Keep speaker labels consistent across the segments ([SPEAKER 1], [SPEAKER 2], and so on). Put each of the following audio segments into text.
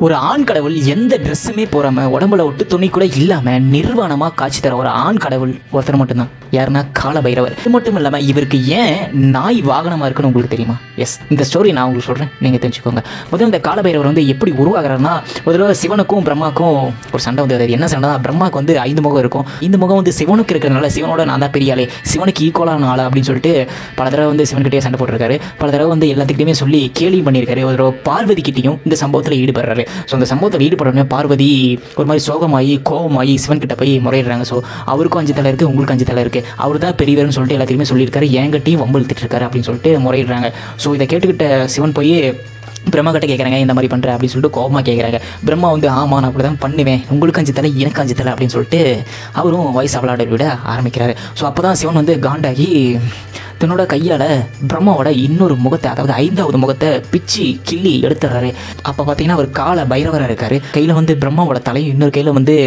[SPEAKER 1] ஒரு ஆண் கடவுள் எந்த ட்ரெஸ்ஸுமே போடாம உடம்புல ஒட்டு துணி கூட இல்லாம நிர்வாணமா காட்சி தர ஒரு ஆண் கடவுள் ஒருத்தர் மட்டும்தான். யாருன்னா கால பைரவர். இது மட்டும் இல்லாம இவருக்கு ஏன் நாய் வாகனமா இருக்குன்னு உங்களுக்கு தெரியுமா? எஸ், இந்த ஸ்டோரி நான் உங்களுக்கு சொல்றேன், நீங்க தெரிஞ்சுக்கோங்க. முதல்ல இந்த கால பைரவர் வந்து எப்படி உருவாகிறாருன்னா, ஒரு தடவை சிவனுக்கும் பிரம்மாக்கும் ஒரு சண்டை வந்து, அது என்ன சண்டை? பிரம்மாவுக்கு வந்து 5 முகம் இருக்கும். இந்த முகம் வந்து சிவனுக்கு இருக்கிறதுனால சிவனோட நான் தான் பெரிய ஆளே, சிவனுக்கு ஈக்குவலான ஆளா அப்படின்னு சொல்லிட்டு பல தடவை வந்து சிவன்கிட்டயே சண்டை போட்டிருக்காரு. பல தடவை வந்து எல்லாத்துக்கிட்டையுமே சொல்லி கேள்வி பண்ணியிருக்காரு. ஒரு தடவை பார்வதி கிட்டையும் இந்த சம்பவத்தில் ஈடுபடுறாரு. ஸோ அந்த சம்பவத்தில் ஈடுபடுறோன்னே பார்வதி ஒரு மாதிரி சோகமாகி கோபமாகி சிவன்கிட்ட போய் முறையிடுறாங்க. ஸோ அவருக்கும் 5 தலை இருக்குது, உங்களுக்கு 5 தலை இருக்குது, அவர் தான் பெரியவர்னு சொல்லிட்டு எல்லாத்தையுமே சொல்லியிருக்காரு, என்கிட்டையும் வம்பு இழுத்துட்டு இருக்காரு அப்படின்னு சொல்லிட்டு முறையிடுறாங்க. ஸோ இதை கேட்டுக்கிட்ட சிவன் போய் பிரம்மா கிட்ட கேட்குறாங்க, இந்த மாதிரி பண்ணுற அப்படின்னு சொல்லிட்டு கோபமாக கேட்குறாங்க. பிரம்மா வந்து ஆமா நான் அப்படி தான் பண்ணுவேன், உங்களுக்கு 5 தலை எனக்கு 5 தலை அப்படின்னு சொல்லிட்டு அவரும் வயசு அவளாட விட ஆரம்பிக்கிறாரு. ஸோ அப்போ தான் சிவன் வந்து காண்டாகி தன்னோட கையால் பிரம்மாவோட இன்னொரு முகத்தை, அதாவது 5வது முகத்தை பிச்சு கிள்ளி எடுத்துடுறாரு. அப்போ பார்த்தீங்கன்னா அவர் கால பைரவராக இருக்கார். கையில் வந்து பிரம்மாவோட தலையும், இன்னொரு கையில் வந்து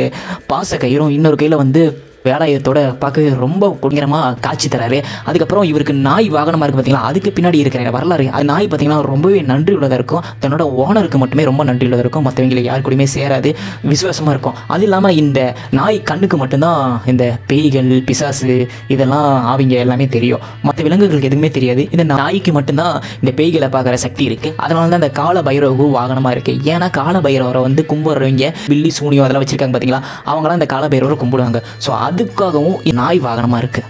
[SPEAKER 1] பாச கயிறும், இன்னொரு கையில் வந்து வேலாயுதத்தோட பார்க்க ரொம்ப குடிங்கரமாக காட்சி தராரு. அதுக்கப்புறம் இவருக்கு நாய் வாகனமாக இருக்குது பார்த்தீங்களா, அதுக்கு பின்னாடி இருக்கிற வரலாறு. அது நாய் பார்த்தீங்கன்னா ரொம்பவே நன்றி உள்ளதாக இருக்கும், தன்னோட ஓனருக்கு மட்டுமே ரொம்ப நன்றி உள்ளதாக இருக்கும், மற்றவங்களை யார் கூடயுமே சேராது, விசுவாசமாக இருக்கும். அது இல்லாமல் இந்த நாய் கண்ணுக்கு மட்டும்தான் இந்த பேய்கள் பிசாசு இதெல்லாம் ஆவிங்க எல்லாமே தெரியும், மற்ற விலங்குகளுக்கு எதுவுமே தெரியாது. இந்த நாய்க்கு மட்டும்தான் இந்த பேய்களை பார்க்குற சக்தி இருக்குது. அதனால தான் இந்த கால பைரவு வாகனமாக இருக்குது. ஏன்னா கால பைரவரை வந்து கும்பிட்றவங்க பில்லி சூனியம் அதெல்லாம் வச்சுருக்காங்க பார்த்தீங்களா, அவங்களாம் இந்த கால பைரவரை கும்பிடுவாங்க. ஸோ அதுக்காகவும் நாய் வாகனமாக இருக்குது.